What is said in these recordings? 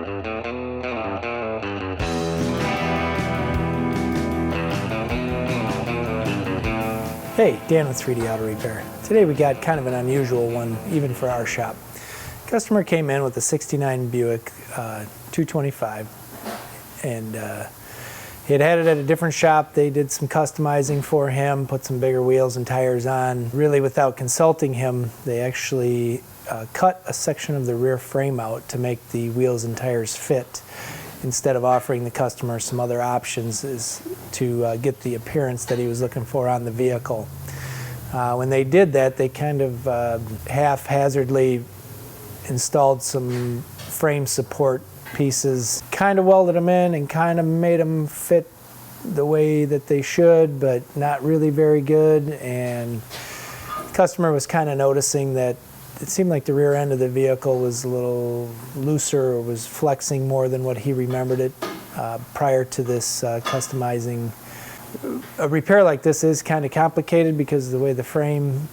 Hey, Dan with 3D Auto Repair. Today we got kind of an unusual one, even for our shop. Customer came in with a '69 Buick 225, and he had it at a different shop. They did some customizing for him, put some bigger wheels and tires on. Really, without consulting him, they actually cut a section of the rear frame out to make the wheels and tires fit, instead of offering the customer some other options is to get the appearance that he was looking for on the vehicle. When they did that, they kind of haphazardly installed some frame support pieces, kind of welded them in and kind of made them fit the way that they should, but not really very good. And the customer was kind of noticing that it seemed like the rear end of the vehicle was a little looser, or was flexing more than what he remembered it prior to this customizing. A repair like this is kind of complicated because of the way the frame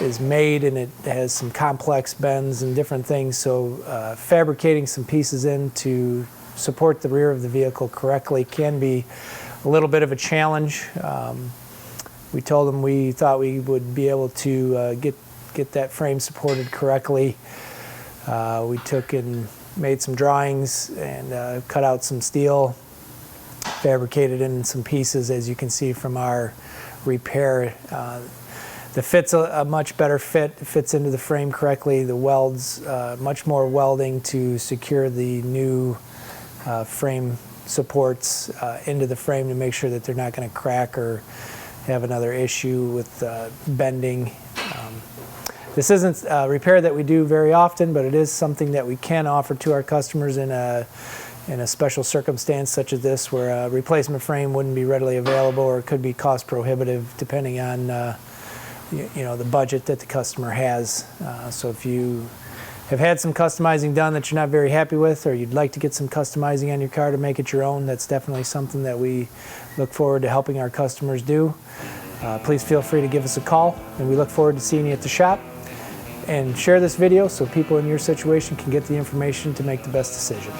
is made, and it has some complex bends and different things, so fabricating some pieces in to support the rear of the vehicle correctly can be a little bit of a challenge. We told them we thought we would be able to get that frame supported correctly. We took and made some drawings and cut out some steel, fabricated in some pieces, as you can see from our repair. The fit's a much better fit. It fits into the frame correctly. The welds, much more welding to secure the new frame supports into the frame to make sure that they're not going to crack or have another issue with bending. This isn't a repair that we do very often, but it is something that we can offer to our customers in a special circumstance such as this, where a replacement frame wouldn't be readily available, or it could be cost prohibitive depending on the budget that the customer has. So if you have had some customizing done that you're not very happy with, or you'd like to get some customizing on your car to make it your own, that's definitely something that we look forward to helping our customers do. Please feel free to give us a call, and we look forward to seeing you at the shop. And share this video so people in your situation can get the information to make the best decision.